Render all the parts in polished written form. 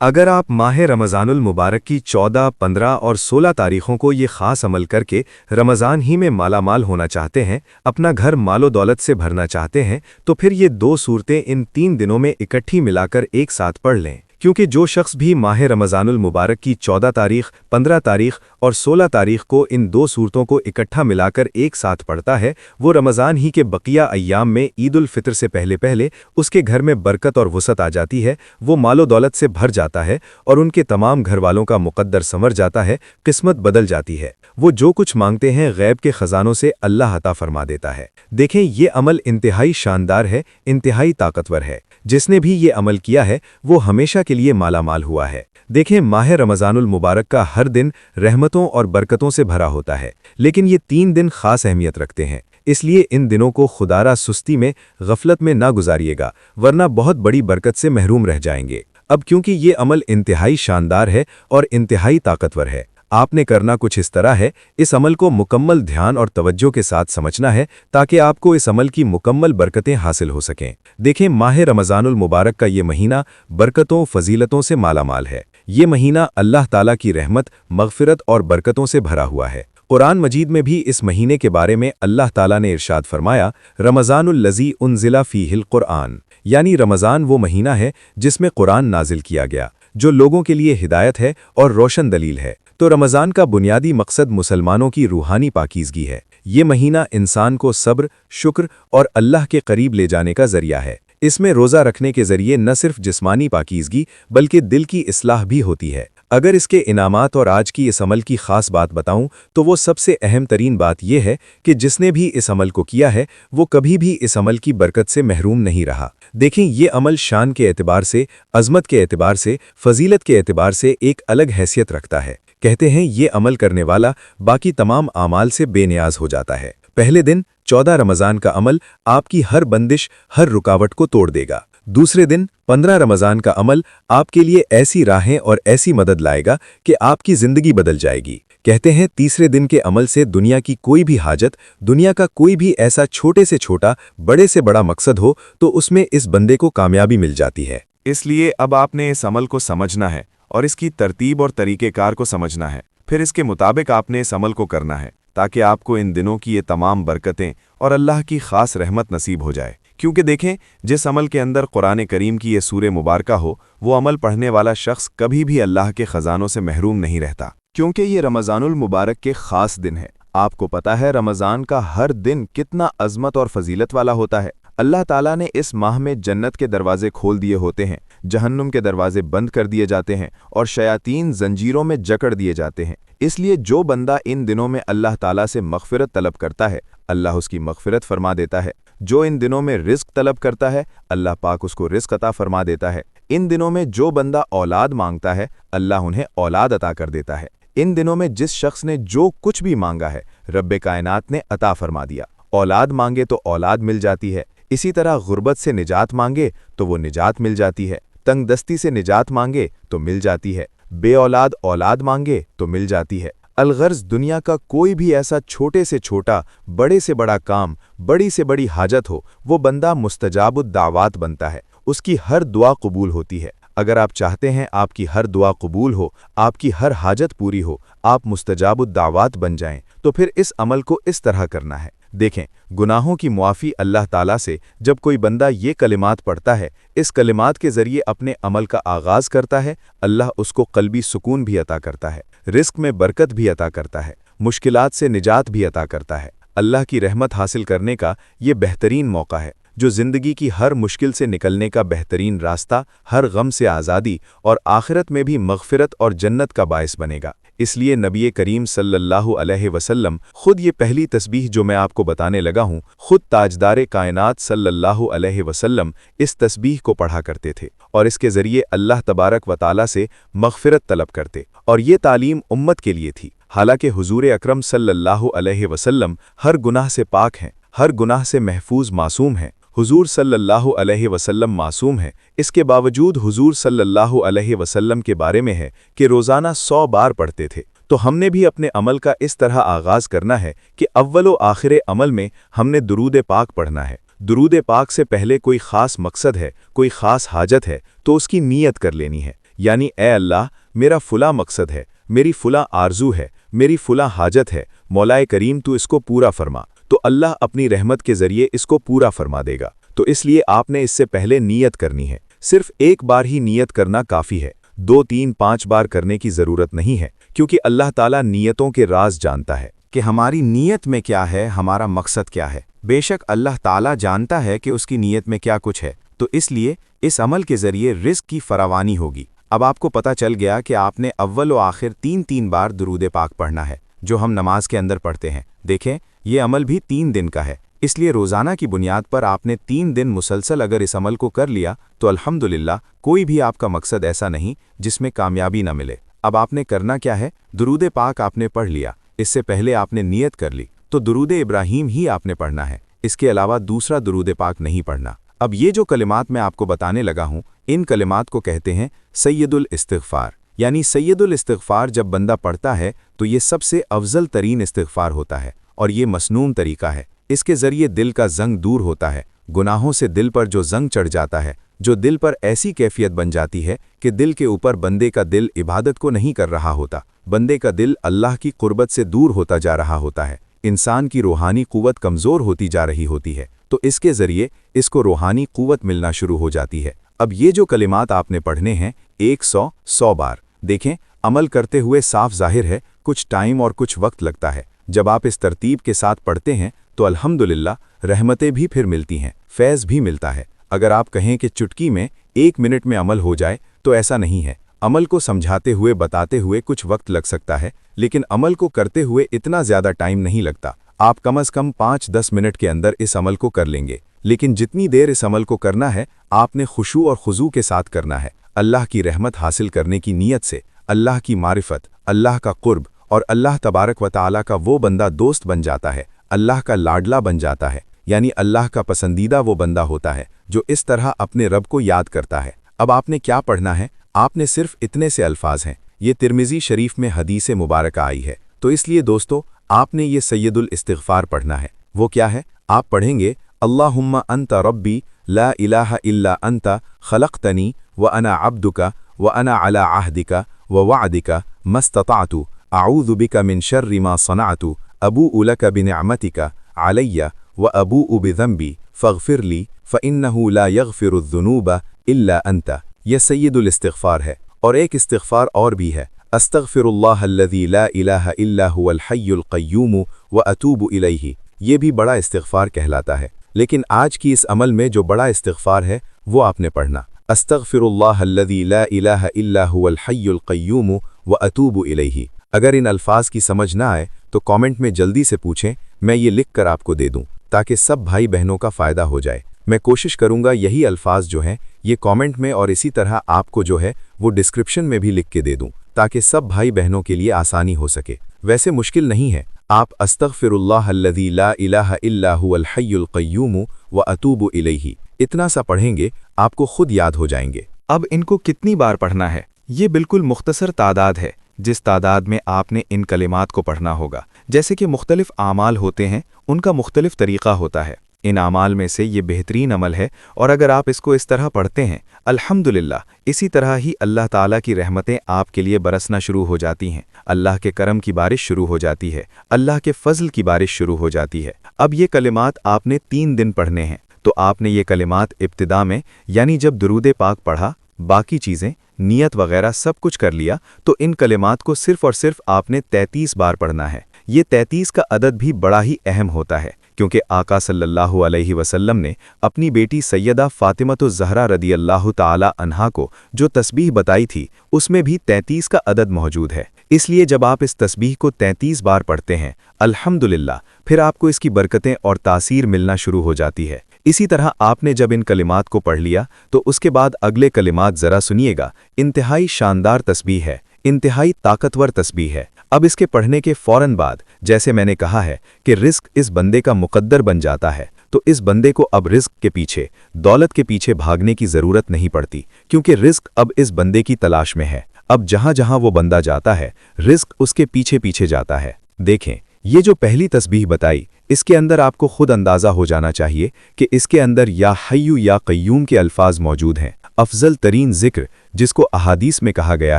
अगर आप माह रमज़ानुल मुबारक की 14, 15 और 16 तारीखों को ये ख़ास अमल करके रमज़ान ही में मालामाल होना चाहते हैं, अपना घर मालो दौलत से भरना चाहते हैं, तो फिर ये दो सूरतें इन 3 दिनों में इकट्ठी मिलाकर एक साथ पढ़ लें। क्योंकि जो शख्स भी माह रमज़ानुल मुबारक की 14 तारीख, 15 तारीख और 16 तारीख को इन दो सूरतों को इकट्ठा मिलाकर एक साथ पढ़ता है, वो रमज़ान ही के बकिया अय्याम में ईद उल फितर से पहले पहले उसके घर में बरकत और वुसअत आ जाती है, वो मालो दौलत से भर जाता है और उनके तमाम घर वालों का मुक़द्दर संवर जाता है, किस्मत बदल जाती है। वो जो कुछ मांगते हैं गैब के ख़ज़ानों से अल्लाह अता फरमा देता है। देखें, ये अमल इंतहाई शानदार है, इंतहाई ताकतवर है। जिसने भी ये अमल किया है वो हमेशा के लिए मालामाल हुआ है। देखें, माह रमज़ानुल मुबारक का हर दिन रहमतों और बरकतों से भरा होता है, लेकिन ये 3 दिन खास अहमियत रखते हैं। इसलिए इन दिनों को खुदारा सुस्ती में, गफलत में ना गुजारिएगा, वरना बहुत बड़ी बरकत से महरूम रह जाएंगे। अब क्योंकि ये अमल इंतहाई शानदार है और इंतहाई ताकतवर है, आपने करना कुछ इस तरह है, इस अमल को मुकम्मल ध्यान और तवज्जो के साथ समझना है ताकि आपको इस अमल की मुकम्मल बरकतें हासिल हो सकें। देखें, माह रमज़ानुल मुबारक का ये महीना बरकतों फजीलतों से मालामाल है। ये महीना अल्लाह ताला की रहमत, मग़फ़िरत और बरकतों से भरा हुआ है। कुरान मजीद में भी इस महीने के बारे में अल्लाह ताला ने इरशाद फरमाया, रमज़ानुल लज़ी उन्ज़िला फ़ीहिल क़ुरआन, यानी रमज़ान वो महीना है जिसमें कुरान नाजिल किया गया, जो लोगों के लिए हिदायत है और रोशन दलील है। तो रमज़ान का बुनियादी मकसद मुसलमानों की रूहानी पाकीज़गी है। ये महीना इंसान को सब्र, शुक्र और अल्लाह के करीब ले जाने का ज़रिया है। इसमें रोज़ा रखने के ज़रिए न सिर्फ जिस्मानी पाकीज़गी बल्कि दिल की इस्लाह भी होती है। अगर इसके इनामात और आज की इस अमल की ख़ास बात बताऊं तो वो सबसे अहम तरीन बात यह है कि जिसने भी इस अमल को किया है वो कभी भी इस अमल की बरकत से महरूम नहीं रहा। देखें, ये अमल शान के एतबार से, अज़मत के एतबार से, फ़जीलत के एतबार से एक अलग हैसियत रखता है। कहते हैं, ये अमल करने वाला बाकी तमाम आमाल से बेनियाज हो जाता है। पहले दिन 14 रमज़ान का अमल आपकी हर बंदिश, हर रुकावट को तोड़ देगा। दूसरे दिन 15 रमज़ान का अमल आपके लिए ऐसी राहें और ऐसी मदद लाएगा कि आपकी ज़िंदगी बदल जाएगी। कहते हैं, तीसरे दिन के अमल से दुनिया की कोई भी हाजत, दुनिया का कोई भी ऐसा छोटे से छोटा, बड़े से बड़ा मकसद हो तो उसमें इस बंदे को कामयाबी मिल जाती है। इसलिए अब आपने इस अमल को समझना है और इसकी तरतीब और तरीक़ेकार को समझना है। फिर इसके मुताबिक आपने इस अमल को करना है ताकि आपको इन दिनों की ये तमाम बरकतें और अल्लाह की ख़ास रहमत नसीब हो जाए। क्योंकि देखें, जिस अमल के अंदर कुरान करीम की ये सूरे मुबारका हो, वो अमल पढ़ने वाला शख्स कभी भी अल्लाह के ख़ज़ानों से महरूम नहीं रहता। क्योंकि ये रमज़ानुल मुबारक के ख़ास दिन है। आपको पता है रमज़ान का हर दिन कितना अज़मत और फजीलत वाला होता है। अल्लाह ताला ने इस माह में जन्नत के दरवाजे खोल दिए होते हैं, जहन्नुम के दरवाजे बंद कर दिए जाते हैं और शयातीन जंजीरों में जकड़ दिए जाते हैं। इसलिए जो बंदा इन दिनों में अल्लाह ताला से मग़फ़िरत तलब करता है, अल्लाह उसकी मग़फ़िरत फरमा देता है। जो इन दिनों में रिज़्क़ तलब करता है, अल्लाह पाक उसको रिज़्क़ अता फरमा देता है। इन दिनों में जो बंदा औलाद मांगता है, अल्लाह उन्हें औलाद अता कर देता है। इन दिनों में जिस शख्स ने जो कुछ भी मांगा है, रब्बे कायनात ने अता फरमा दिया। औलाद मांगे तो औलाद मिल जाती है। इसी तरह गुर्बत से निजात मांगे तो वो निजात मिल जाती है। तंगदस्ती से निजात मांगे तो मिल जाती है। बे औलाद औलाद मांगे तो मिल जाती है। अलगर्ज दुनिया का कोई भी ऐसा छोटे से छोटा, बड़े से बड़ा काम, बड़ी से बड़ी हाजत हो, वो बंदा मुस्तजाबुद दावात बनता है। उसकी हर दुआ कबूल होती है। अगर आप चाहते हैं आपकी हर दुआ कबूल हो, आपकी हर हाजत पूरी हो, आप मुस्तजाबुद दावात बन जाएं, तो फिर इस अमल को इस तरह करना है। देखें, गुनाहों की मुआफ़ी अल्लाह ताला से जब कोई बंदा ये कलिमात पढ़ता है, इस कलिमात के ज़रिए अपने अमल का आगाज़ करता है, अल्लाह उसको क़ल्बी सुकून भी अता करता है, रिज़्क़ में बरकत भी अता करता है, मुश्किलात से निजात भी अता करता है। अल्लाह की रहमत हासिल करने का ये बेहतरीन मौका है, जो ज़िंदगी की हर मुश्किल से निकलने का बेहतरीन रास्ता, हर गम से आज़ादी और आखिरत में भी मग़फ़िरत और जन्नत का बायस बनेगा। इसलिए नबी करीम सल्लल्लाहु अलैहि वसल्लम खुद ये पहली तस्बीह जो मैं आपको बताने लगा हूँ, खुद ताजदार कायनात सल्लल्लाहु अलैहि वसल्लम इस तस्बीह को पढ़ा करते थे और इसके ज़रिए अल्लाह तबारक व ताला से मग़फ़िरत तलब करते, और ये तालीम उम्मत के लिए थी। हालांकि हुज़ूर अकरम सल्लल्लाहु अलैहि वसल्लम हर गुनाह से पाक हैं, हर गुनाह से महफूज मासूम हैं। हुजूर सल्लल्लाहु अलैहि वसल्लम मासूम है, इसके बावजूद हुजूर सल्लल्लाहु अलैहि वसल्लम के बारे में है कि रोज़ाना 100 बार पढ़ते थे। तो हमने भी अपने अमल का इस तरह आगाज़ करना है कि अव्वल व आखिर अमल में हमने दुरूद पाक पढ़ना है। दुरूद पाक से पहले कोई ख़ास मकसद है, कोई ख़ास हाजत है तो उसकी नीयत कर लेनी है यानी ए अल्लाह, मेरा फुला मकसद है, मेरी फुला आरजू है, मेरी फुला हाजत है, मौलाए करीम तू इसको पूरा फरमा। तो अल्लाह अपनी रहमत के जरिए इसको पूरा फरमा देगा। तो इसलिए आपने इससे पहले नीयत करनी है। सिर्फ एक बार ही नीयत करना काफ़ी है, 2, 3, 5 बार करने की ज़रूरत नहीं है, क्योंकि अल्लाह ताला नीयतों के राज जानता है कि हमारी नीयत में क्या है, हमारा मकसद क्या है। बेशक अल्लाह ताला जानता है कि उसकी नीयत में क्या कुछ है, तो इसलिए इस अमल के ज़रिए रिज़्क़ की फरावानी होगी। अब आपको पता चल गया कि आपने अव्वल व आखिर 3-3 बार दुरूद पाक पढ़ना है, जो हम नमाज के अंदर पढ़ते हैं। देखें, ये अमल भी 3 दिन का है, इसलिए रोज़ाना की बुनियाद पर आपने 3 दिन मुसलसल अगर इस अमल को कर लिया तो अल्हम्दुलिल्लाह कोई भी आपका मकसद ऐसा नहीं जिसमें कामयाबी न मिले। अब आपने करना क्या है, दुरूद पाक आपने पढ़ लिया, इससे पहले आपने नियत कर ली, तो दुरूद इब्राहीम ही आपने पढ़ना है, इसके अलावा दूसरा दुरूद पाक नहीं पढ़ना। अब ये जो कलिमात मैं आपको बताने लगा हूँ, इन कलिमात को कहते हैं सैयदुल इस्तिग़फ़ार। यानी सैयदुल इस्तिग़फ़ार जब बंदा पढ़ता है तो ये सबसे अफजल तरीन इस्तिग़फ़ार होता है, और ये मसनून तरीका है। इसके ज़रिए दिल का जंग दूर होता है, गुनाहों से दिल पर जो जंग चढ़ जाता है, जो दिल पर ऐसी कैफियत बन जाती है कि दिल के ऊपर बंदे का दिल इबादत को नहीं कर रहा होता, बंदे का दिल अल्लाह की कुर्बत से दूर होता जा रहा होता है, इंसान की रूहानी क़ुव्वत कमज़ोर होती जा रही होती है, तो इसके ज़रिए इसको रूहानी क़ुव्वत मिलना शुरू हो जाती है। अब ये जो कलिमात आपने पढ़ने हैं 100 बार। देखें, अमल करते हुए साफ ज़ाहिर है कुछ टाइम और कुछ वक्त लगता है। जब आप इस तरतीब के साथ पढ़ते हैं तो अल्हम्दुलिल्लाह रहमतें भी फिर मिलती हैं, फैज़ भी मिलता है। अगर आप कहें कि चुटकी में 1 मिनट में अमल हो जाए तो ऐसा नहीं है। अमल को समझाते हुए बताते हुए कुछ वक्त लग सकता है, लेकिन अमल को करते हुए इतना ज़्यादा टाइम नहीं लगता। आप कम से कम 5-10 मिनट के अंदर इस अमल को कर लेंगे। लेकिन जितनी देर इस अमल को करना है आपने खुशू और खुजू के साथ करना है, अल्लाह की रहमत हासिल करने की नीयत से, अल्लाह की मारिफत, अल्लाह का कुर्ब और अल्लाह तबारक व ताला का वो बंदा दोस्त बन जाता है, अल्लाह का लाडला बन जाता है, यानी अल्लाह का पसंदीदा वो बंदा होता है जो इस तरह अपने रब को याद करता है। अब आपने क्या पढ़ना है, आपने सिर्फ इतने से अल्फाज हैं। ये तिर्मिज़ी शरीफ में हदीस मुबारक आई है, तो इसलिए दोस्तों आपने ये सैयदुल इस्तिग़फ़ार पढ़ना है। वो क्या है, आप पढ़ेंगे अल्लाहुम्मा अंता रब्बी ला इलाहा इल्ला अंता खलक़तनी व अना अब्दुका व अना अला अहदिका व वअदिका मस्तताअतु अऊज़ु बिका मिन शर्रि मा सनअतु अबूउ लका बिनिअमतिका अलय्या व अबूउ बिज़ंबी फ़ग़फ़िरली फ़इन्नहु ला यग़फ़िरुज़्ज़ुनूबा इल्ला अंता। यह सैयदुल इस्तिग़फ़ार है। और एक इस्तिग़फ़ार और भी है, अस्तग़फ़िरुल्लाह अल्लज़ी ला इलाहा इल्ला हुवल हय्युल क़य्यूम व अतूबु इलैहि। ये भी बड़ा इस्तिग़फ़ार कहलाता है, लेकिन आज की इस अमल में जो बड़ा इस्तिग़फ़ार है वो आपने पढ़ना, अस्तग़फ़िरुल्लाह अल्लज़ी ला इलाहा इल्ला हुवल हय्युल क़य्यूम व अतूबु इलैहि। अगर इन अल्फाज की समझ ना आए तो कमेंट में जल्दी से पूछें, मैं ये लिख कर आपको दे दूं, ताकि सब भाई बहनों का फ़ायदा हो जाए। मैं कोशिश करूंगा यही अल्फाज जो हैं ये कमेंट में और इसी तरह आपको जो है वो डिस्क्रिप्शन में भी लिख के दे दूं, ताकि सब भाई बहनों के लिए आसानी हो सके। वैसे मुश्किल नहीं है, आप अस्तग़फ़िरुल्लाह अल्लज़ी ला इलाहा इल्ला हुवल हय्युल क़य्यूम व अतूबु इलैहि इतना सा पढ़ेंगे आपको खुद याद हो जाएंगे। अब इनको कितनी बार पढ़ना है, ये बिल्कुल मुख्तसर तादाद है जिस तादाद में आपने इन कलिमात को पढ़ना होगा। जैसे कि मुख्तलिफ आमाल होते हैं, उनका मुख्तलिफ तरीक़ा होता है। इन आमाल में से ये बेहतरीन अमल है, और अगर आप इसको इस तरह पढ़ते हैं अल्हम्दुलिल्लाह, इसी तरह ही अल्लाह ताला की रहमतें आपके लिए बरसना शुरू हो जाती हैं, अल्लाह के करम की बारिश शुरू हो जाती है, अल्लाह के फजल की बारिश शुरू हो जाती है। अब ये कलिमात आपने 3 दिन पढ़ने हैं, तो आपने ये कलिमात इब्तिदा में यानी जब दुरूद पाक पढ़ा, बाकी चीज़ें नियत वगैरह सब कुछ कर लिया, तो इन कलिमात को सिर्फ़ और सिर्फ आपने 33 बार पढ़ना है। ये 33 का अदद भी बड़ा ही अहम होता है, क्योंकि आका सल्लल्लाहु अलैहि वसल्लम ने अपनी बेटी सैयदा फ़ातिमतुज़ ज़हरा रदियल्लाहु ताला अन्हा को जो तस्बीह बताई थी, उसमें भी 33 का अदद मौजूद है। इसलिए जब आप इस तस्बीह को 33 बार पढ़ते हैं अल्हम्दुलिल्लाह, फिर आपको इसकी बरकतें और तासीर मिलना शुरू हो जाती है। इसी तरह आपने जब इन कलिमात को पढ़ लिया तो उसके बाद अगले कलिमात ज़रा सुनिएगा। इंतहाई शानदार तस्बीह है, इंतहाई ताकतवर तस्बीह है। अब इसके पढ़ने के फ़ौरन बाद, जैसे मैंने कहा है कि रिज़्क़ इस बंदे का मुक़द्दर बन जाता है, तो इस बंदे को अब रिज़्क़ के पीछे, दौलत के पीछे भागने की ज़रूरत नहीं पड़ती, क्योंकि रिज़्क़ अब इस बंदे की तलाश में है। अब जहाँ जहाँ वो बंदा जाता है, रिज़्क़ उसके पीछे पीछे जाता है। देखें, ये जो पहली तस्बीह बताई, इसके अंदर आपको खुद अंदाज़ा हो जाना चाहिए कि इसके अंदर या हय्यु या क़य्यूम के अल्फाज मौजूद हैं। अफजल तरीन जिक्र जिसको अहादीस में कहा गया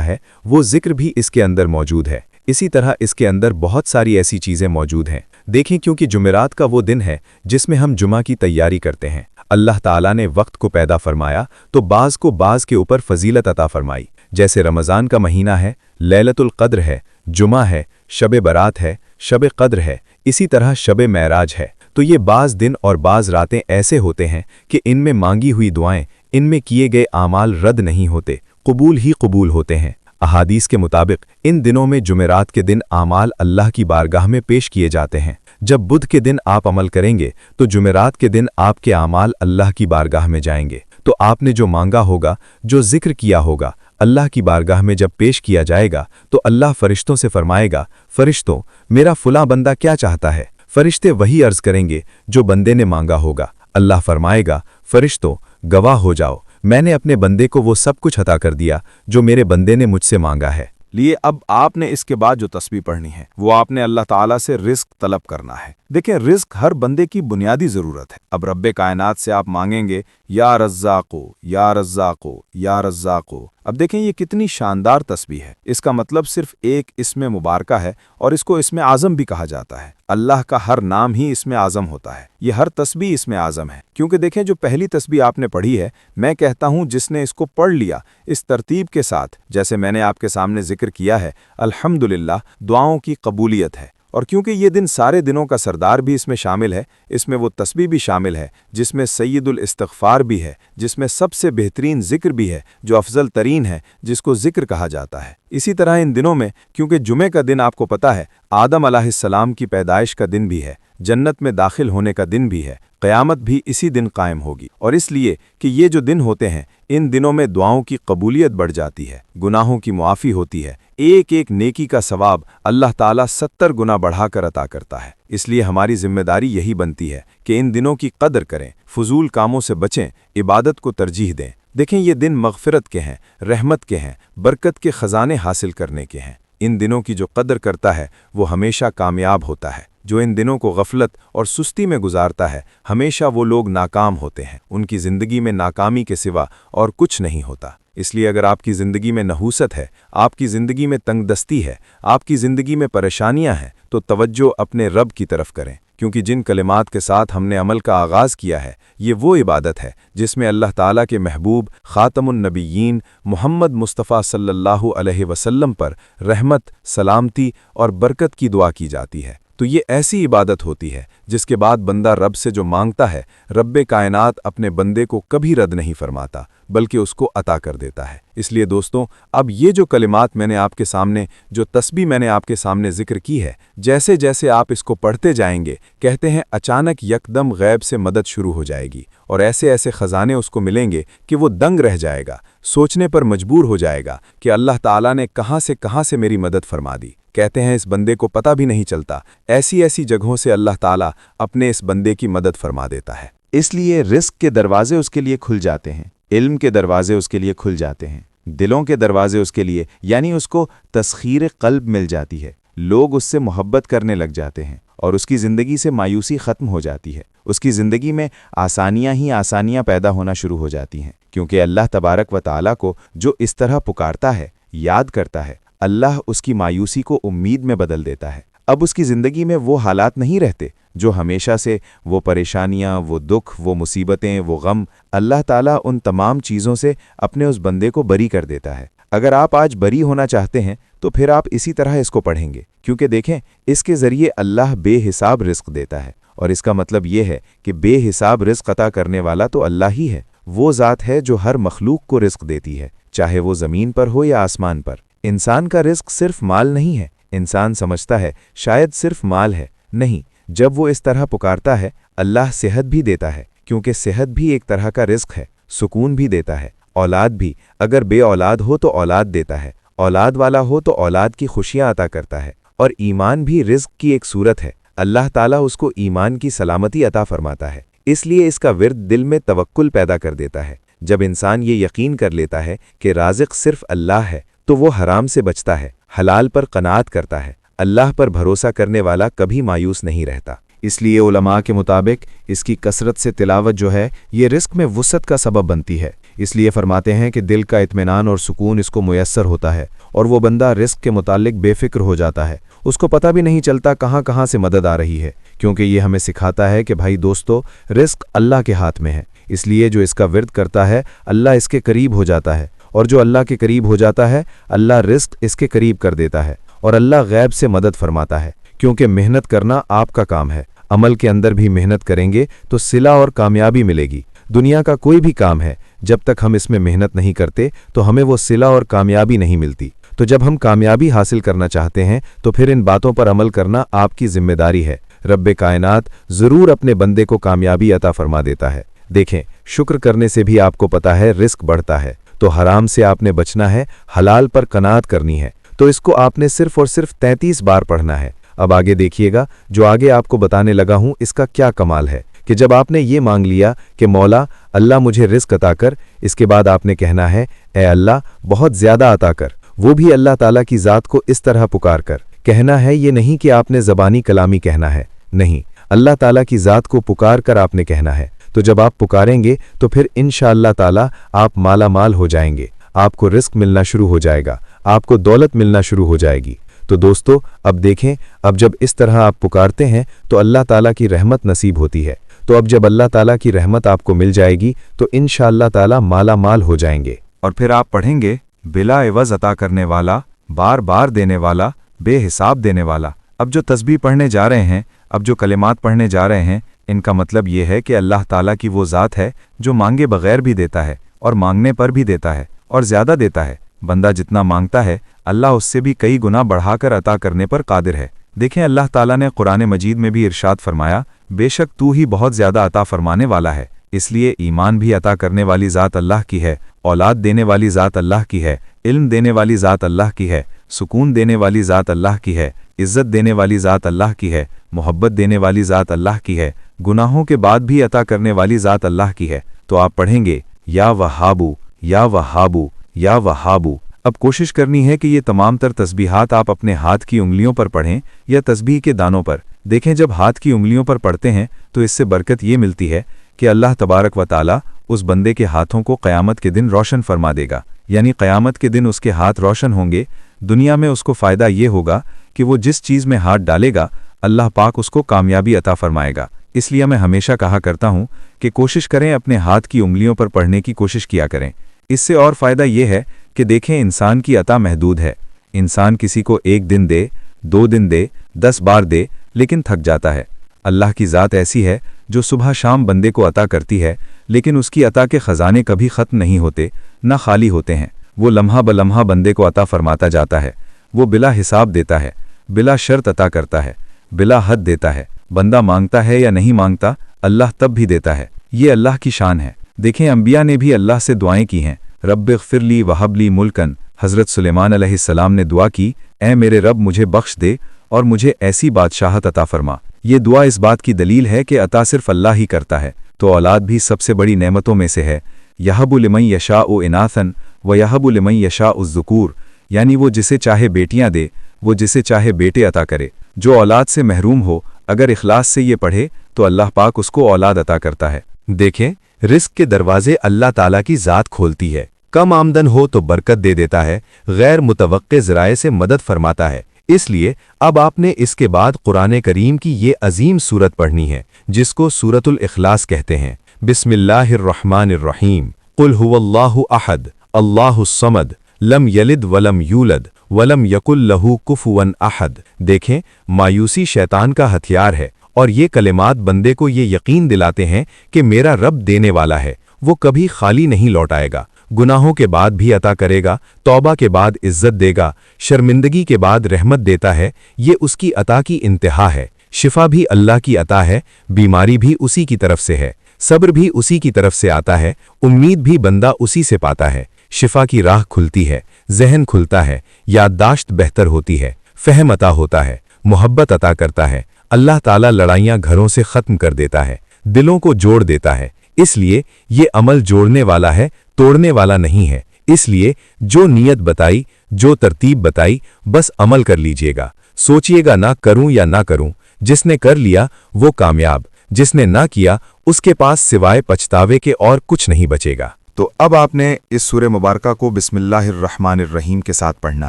है वो जिक्र भी इसके अंदर मौजूद है। इसी तरह इसके अंदर बहुत सारी ऐसी चीज़ें मौजूद हैं। देखें, क्योंकि जुमेरात का वो दिन है जिसमें हम जुमा की तैयारी करते हैं। अल्लाह ताला ने वक्त को पैदा फरमाया तो बाज़ को बाज़ के ऊपर फजीलत अता फरमाई। जैसे रमज़ान का महीना है, लैलतुल क़द्र है, जुमा है, शब बरात है, शब क़द्र है, इसी तरह शब मेराज है। तो ये बाज़ दिन और बाज़ रातें ऐसे होते हैं कि इनमें मांगी हुई दुआएं, इनमें किए गए आमाल रद्द नहीं होते, कबूल ही कबूल होते हैं। अहादीस के मुताबिक इन दिनों में जुमेरात के दिन आमाल अल्लाह की बारगाह में पेश किए जाते हैं। जब बुध के दिन आप अमल करेंगे तो जुमेरात के दिन आपके आमाल अल्लाह की बारगाह में जाएंगे। तो आपने जो मांगा होगा, जो जिक्र किया होगा, अल्लाह की बारगाह में जब पेश किया जाएगा तो अल्लाह फरिश्तों से फरमाएगा, फरिश्तों मेरा फुला बंदा क्या चाहता है। फरिश्ते वही अर्ज करेंगे जो बंदे ने मांगा होगा। अल्लाह फरमाएगा, फरिश्तों गवाह हो जाओ, मैंने अपने बंदे को वो सब कुछ अता कर दिया जो मेरे बंदे ने मुझसे मांगा है। लिए अब आपने इसके बाद जो तस्बीह पढ़नी है वो आपने अल्लाह ताला से रिस्क तलब करना है। देखें, रिस्क हर बंदे की बुनियादी ज़रूरत है। अब रब्बे कायनात से आप मांगेंगे या रज़्ज़ाक़ो या रज़्ज़ाक़ो या रज़्ज़ाक़ो। अब देखें ये कितनी शानदार तस्बीह है। इसका मतलब सिर्फ एक इसमें मुबारका है और इसको इसमें आज़म भी कहा जाता है। अल्लाह का हर नाम ही इसमें आज़म होता है। ये हर तस्बीह इसमें आज़म है। क्योंकि देखें, जो पहली तस्बीह आपने पढ़ी है, मैं कहता हूँ जिसने इसको पढ़ लिया इस तरतीब के साथ जैसे मैंने आपके सामने जिक्र किया है, अल्हम्दुलिल्लाह दुआओं की कबूलियत है। और क्योंकि ये दिन सारे दिनों का सरदार भी इसमें शामिल है, इसमें वो तस्बीह भी शामिल है जिसमें सैयदुल इस्तिग़फ़ार भी है, जिसमें सबसे बेहतरीन जिक्र भी है, जो अफजल तरीन है, जिसको जिक्र कहा जाता है। इसी तरह इन दिनों में, क्योंकि जुमे का दिन आपको पता है आदम अलैहिस्सलाम की पैदाइश का दिन भी है, जन्नत में दाखिल होने का दिन भी है, क़यामत भी इसी दिन कायम होगी। और इसलिए कि ये जो दिन होते हैं, इन दिनों में दुआओं की कबूलियत बढ़ जाती है, गुनाहों की मुआफ़ी होती है, एक एक नेकी का सवाब अल्लाह ताला 70 गुना बढ़ाकर अता करता है। इसलिए हमारी जिम्मेदारी यही बनती है कि इन दिनों की कदर करें, फजूल कामों से बचें, इबादत को तरजीह दें। देखें, ये दिन मग़फ़िरत के हैं, रहमत के हैं, बरकत के ख़ज़ाने हासिल करने के हैं। इन दिनों की जो कदर करता है वो हमेशा कामयाब होता है। जो इन दिनों को गफलत और सुस्ती में गुजारता है, हमेशा वो लोग नाकाम होते हैं। उनकी ज़िंदगी में नाकामी के सिवा और कुछ नहीं होता। इसलिए अगर आपकी ज़िंदगी में नहूसत है, आपकी ज़िंदगी में तंगदस्ती है, आपकी ज़िंदगी में परेशानियां हैं, तो तवज्जो अपने रब की तरफ करें। क्योंकि जिन कलिमात के साथ हमने अमल का आगाज़ किया है, ये वो इबादत है जिसमें अल्लाह ताला के महबूब ख़ातमुन नबिय्यीन मोहम्मद मुस्तफ़ा सल्लल्लाहु अलैहि वसल्लम पर रहमत, सलामती और बरकत की दुआ की जाती है। तो ये ऐसी इबादत होती है जिसके बाद बंदा रब से जो मांगता है, रब्बे कायनात अपने बंदे को कभी रद्द नहीं फरमाता बल्कि उसको अता कर देता है। इसलिए दोस्तों, अब ये जो कलिमात मैंने आपके सामने, जो तस्बीह मैंने आपके सामने जिक्र की है, जैसे जैसे आप इसको पढ़ते जाएंगे, कहते हैं अचानक यकदम गैब से मदद शुरू हो जाएगी और ऐसे ऐसे ख़ज़ाने उसको मिलेंगे कि वो दंग रह जाएगा, सोचने पर मजबूर हो जाएगा कि अल्लाह ताला ने कहाँ से मेरी मदद फरमा दी। कहते हैं इस बंदे को पता भी नहीं चलता, ऐसी ऐसी जगहों से अल्लाह ताला अपने इस बंदे की मदद फरमा देता है। इसलिए रिस्क के दरवाजे उसके लिए खुल जाते हैं, इल्म के दरवाजे उसके लिए खुल जाते हैं, दिलों के दरवाजे उसके लिए, यानी उसको तस्खीर क़ल्ब मिल जाती है। लोग उससे मोहब्बत करने लग जाते हैं और उसकी ज़िंदगी से मायूसी ख़त्म हो जाती है। उसकी ज़िंदगी में आसानियाँ ही आसानियाँ पैदा होना शुरू हो जाती हैं। क्योंकि अल्लाह तबारक व ताला को जो इस तरह पुकारता है, याद करता है, अल्लाह उसकी मायूसी को उम्मीद में बदल देता है। अब उसकी ज़िंदगी में वो हालात नहीं रहते जो हमेशा से, वो परेशानियाँ, वो दुख, वो मुसीबतें, वो गम, अल्लाह ताला उन तमाम चीज़ों से अपने उस बंदे को बरी कर देता है। अगर आप आज बरी होना चाहते हैं तो फिर आप इसी तरह इसको पढ़ेंगे, क्योंकि देखें इसके ज़रिए अल्लाह बेहिसाब रिस्क देता है। और इसका मतलब ये है कि बेहिसाब रिस्क अता करने वाला तो अल्लाह ही है। वो ज़ात है जो हर मखलूक को रिस्क देती है, चाहे वो ज़मीन पर हो या आसमान पर। इंसान का रिस्क सिर्फ माल नहीं है। इंसान समझता है शायद सिर्फ माल है, नहीं। जब वो इस तरह पुकारता है, अल्लाह सेहत भी देता है, क्योंकि सेहत भी एक तरह का रिस्क है। सुकून भी देता है, औलाद भी, अगर बे औलाद हो तो औलाद देता है, औलाद वाला हो तो औलाद की खुशियाँ अता करता है। और ईमान भी रिस्क की एक सूरत है। अल्लाह ताला उसको ईमान की सलामती अता फरमाता है। इसलिए इसका विर्द दिल में तवक्कुल पैदा कर देता है। जब इंसान ये यकीन कर लेता है कि राज़िक़ सिर्फ अल्लाह है, तो वो हराम से बचता है, हलाल पर क़नाअत करता है। अल्लाह पर भरोसा करने वाला कभी मायूस नहीं रहता। इसलिए उलमा के मुताबिक इसकी कसरत से तिलावत जो है ये रिस्क में वुसअत का सबब बनती है। इसलिए फरमाते हैं कि दिल का इत्मीनान और सुकून इसको मुयस्सर होता है और वो बंदा रिस्क के मुतालिक बेफिक्र हो जाता है। उसको पता भी नहीं चलता कहाँ कहाँ से मदद आ रही है, क्योंकि ये हमें सिखाता है कि भाई दोस्तों, रिस्क अल्लाह के हाथ में है। इसलिए जो इसका विर्द करता है अल्लाह इसके करीब हो जाता है, और जो अल्लाह के करीब हो जाता है अल्लाह रिस्क इसके करीब कर देता है, और अल्लाह गैब से मदद फरमाता है। क्योंकि मेहनत करना आपका काम है। अमल के अंदर भी मेहनत करेंगे तो सिला और कामयाबी मिलेगी। दुनिया का कोई भी काम है, जब तक हम इसमें मेहनत नहीं करते तो हमें वो सिला और कामयाबी नहीं मिलती। तो जब हम कामयाबी हासिल करना चाहते हैं तो फिर इन बातों पर अमल करना आपकी जिम्मेदारी है। रब्बे कायनात ज़रूर अपने बंदे को कामयाबी अता फरमा देता है। देखें, शुक्र करने से भी आपको पता है रिस्क बढ़ता है। तो हराम से आपने बचना है, हलाल पर कनात करनी है। तो इसको आपने सिर्फ और सिर्फ 33 बार पढ़ना है। अब आगे देखिएगा, जो आगे आपको बताने लगा हूं इसका क्या कमाल है कि जब आपने ये मांग लिया कि मौला अल्लाह मुझे रिस्क अता कर, इसके बाद आपने कहना है ए अल्लाह बहुत ज़्यादा अता कर, वो भी अल्लाह ताला की ज़ात को इस तरह पुकार कर। कहना है ये नहीं कि आपने ज़बानी कलामी कहना है, नहीं, अल्लाह ताला की ज़ात को पुकार कर आपने कहना है। तो जब आप पुकारेंगे तो फिर इंशाअल्लाह ताला आप माला माल हो जाएंगे, आपको रिस्क मिलना शुरू हो जाएगा, आपको दौलत मिलना शुरू हो जाएगी। तो दोस्तों अब देखें, अब जब इस तरह आप पुकारते हैं तो अल्लाह ताला की रहमत नसीब होती है। तो अब जब अल्लाह ताला की रहमत आपको मिल जाएगी तो इंशाअल्लाह ताला माला माल हो जाएंगे। और फिर आप पढ़ेंगे बिला एवज अता करने वाला, बार बार देने वाला, बेहिसाब देने वाला। अब जो तस्बीह पढ़ने जा रहे हैं, अब जो कलिमात पढ़ने जा रहे हैं, इनका मतलब ये है कि अल्लाह ताला की वो ज़ात है जो मांगे बगैर भी देता है और मांगने पर भी देता है और ज़्यादा देता है। बंदा जितना मांगता है अल्लाह उससे भी कई गुना बढ़ाकर अता करने पर कादिर है। देखें, अल्लाह ताला ने कुरान मजीद में भी इरशाद फरमाया, बेशक तू ही बहुत ज़्यादा अता फरमाने वाला है। इसलिए ईमान भी अता करने वाली ज़ात अल्लाह की है, औलाद देने वाली ज़ात अल्लाह की है, इल्म देने वाली ज़ात अल्लाह की है, सुकून देने वाली ज़ात अल्लाह की है, इज़्ज़त देने वाली ज़ात अल्लाह की है, मोहब्बत देने वाली ज़ात अल्लाह की है, गुनाहों के बाद भी अता करने वाली ज़ात अल्लाह की है। तो आप पढ़ेंगे या वहाबू, या वहाबू, या वहाबू। अब कोशिश करनी है कि ये तमाम तर तस्बीहात आप अपने हाथ की उंगलियों पर पढ़ें या तस्बीह के दानों पर। देखें, जब हाथ की उंगलियों पर पढ़ते हैं तो इससे बरकत ये मिलती है कि अल्लाह तबारक व ताला उस बंदे के हाथों को क़यामत के दिन रोशन फरमा देगा। यानी क़यामत के दिन उसके हाथ रोशन होंगे। दुनिया में उसको फ़ायदा ये होगा कि वो जिस चीज़ में हाथ डालेगा अल्लाह पाक उसको कामयाबी अता फरमाएगा। इसलिए मैं हमेशा कहा करता हूँ कि कोशिश करें अपने हाथ की उंगलियों पर पढ़ने की कोशिश किया करें। इससे और फ़ायदा ये है कि देखें, इंसान की अता महदूद है। इंसान किसी को 1 दिन दे, 2 दिन दे, 10 बार दे, लेकिन थक जाता है। अल्लाह की ज़ात ऐसी है जो सुबह शाम बंदे को अता करती है, लेकिन उसकी अता के ख़जाने कभी ख़त्म नहीं होते, ना खाली होते हैं। वो लम्हा ब लम्हा बंदे को अता फरमाता जाता है। वो बिला हिसाब देता है, बिला शर्त अता करता है, बिला हद देता है। बंदा मांगता है या नहीं मांगता, अल्लाह तब भी देता है। ये अल्लाह की शान है। देखें, अंबिया ने भी अल्लाह से दुआएं की हैं। रब्बिग़फ़िरली वहबली मुल्कन। हज़रत सुलेमान अलैहिस्सलाम ने दुआ की, ऐ मेरे रब मुझे बख्श दे और मुझे ऐसी बादशाहत अता फरमा। ये दुआ इस बात की दलील है कि अता सिर्फ अल्लाह ही करता है। तो औलाद भी सबसे बड़ी नेमतों में से है। यहबु लिमन यशाउ इनाथन व यहबु लिमन यशाउ ज़ुकूर, यानी वो जिसे चाहे बेटियां दे, वो जिसे चाहे बेटे अता करे। जो औलाद से महरूम हो, अगर इखलास से ये पढ़े तो अल्लाह पाक उसको औलाद अता करता है। देखें, रिस्क के दरवाजे अल्लाह ताला की ज़ात खोलती है। कम आमदन हो तो बरकत दे देता है, गैर मुतवक्के ज़राए से मदद फरमाता है। इसलिए अब आपने इसके बाद कुरान करीम की ये अजीम सूरत पढ़नी है, जिसको सूरतुल इखलास कहते हैं। बिस्मिल्लाहिर्रहमानिर्रहीम। कुल हुवल्लाहु अहद, अल्लाहुस समद, लम यलिद वलम यूलद वलम यकुल लहू कुफुवन अहद। देखें, मायूसी शैतान का हथियार है और ये कलिमात बंदे को ये यकीन दिलाते हैं कि मेरा रब देने वाला है, वो कभी खाली नहीं लौटाएगा। गुनाहों के बाद भी अता करेगा, तौबा के बाद इज्जत देगा, शर्मिंदगी के बाद रहमत देता है। ये उसकी अता की इंतहा है। शिफा भी अल्लाह की अता है, बीमारी भी उसी की तरफ से है, सब्र भी उसी की तरफ से आता है, उम्मीद भी बंदा उसी से पाता है। शिफा की राह खुलती है, जहन खुलता है, याददाश्त बेहतर होती है, फहम अता होता है, मोहब्बत अता करता है। अल्लाह ताला लड़ाइयाँ घरों से ख़त्म कर देता है, दिलों को जोड़ देता है। इसलिए ये अमल जोड़ने वाला है, तोड़ने वाला नहीं है। इसलिए जो नीयत बताई, जो तरतीब बताई, बस अमल कर लीजिएगा। सोचिएगा ना करूं या ना करूं, जिसने कर लिया वो कामयाब, जिसने ना किया उसके पास सिवाय पछतावे के और कुछ नहीं बचेगा। तो अब आपने इस सूरह मुबारका को बिस्मिल्लाहिर्रहमानिर्रहीम के साथ पढ़ना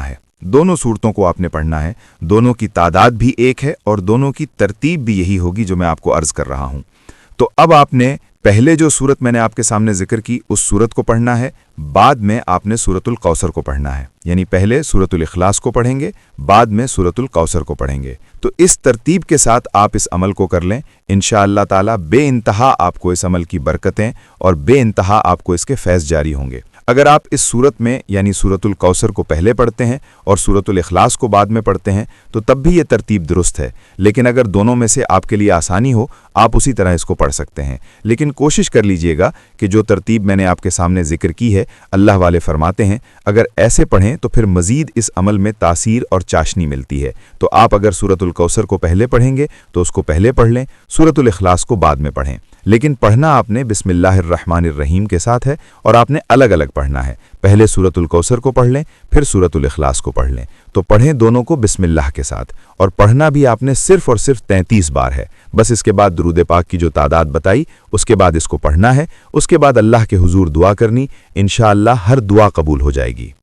है। दोनों सूरतों को आपने पढ़ना है, दोनों की तादाद भी एक है और दोनों की तरतीब भी यही होगी जो मैं आपको अर्ज कर रहा हूं। तो अब आपने पहले जो सूरत मैंने आपके सामने जिक्र की उस सूरत को पढ़ना है, बाद में आपने सूरतुल कौसर को पढ़ना है। यानी पहले सूरतुल इखलास को पढ़ेंगे, बाद में सूरतुल कौसर को पढ़ेंगे। तो इस तरतीब के साथ आप इस अमल को कर लें, इंशाअल्लाह ताला बेइंतहा आपको इस अमल की बरकतें और बेइंतहा आपको इसके फैज़ जारी होंगे। अगर आप इस सूरत में यानी सूरतुल कौसर को पहले पढ़ते हैं और सूरतुल इखलास को बाद में पढ़ते हैं तो तब भी ये तरतीब दुरुस्त है। लेकिन अगर दोनों में से आपके लिए आसानी हो, आप उसी तरह इसको पढ़ सकते हैं। लेकिन कोशिश कर लीजिएगा कि जो तरतीब मैंने आपके सामने जिक्र की है, अल्लाह वाले फरमाते हैं अगर ऐसे पढ़ें तो फिर मज़ीद इस अमल में तासीर और चाशनी मिलती है। तो आप अगर सूरतुल कौसर को पहले पढ़ेंगे तो उसको पहले पढ़ लें, सूरतुल इखलास को बाद में पढ़ें। लेकिन पढ़ना आपने बिस्मिल्लाहिर्रहमानिर्रहीम के साथ है और आपने अलग अलग पढ़ना है। पहले सूरतुल कौसर को पढ़ लें, फिर सूरतुल इखलास को पढ़ लें। तो पढ़ें दोनों को बिस्मिल्लाह के साथ, और पढ़ना भी आपने सिर्फ और सिर्फ 33 बार है। बस इसके बाद दुरूद पाक की जो तादाद बताई उसके बाद इसको पढ़ना है, उसके बाद अल्लाह के हुजूर दुआ करनी, इंशाअल्लाह हर दुआ कबूल हो जाएगी।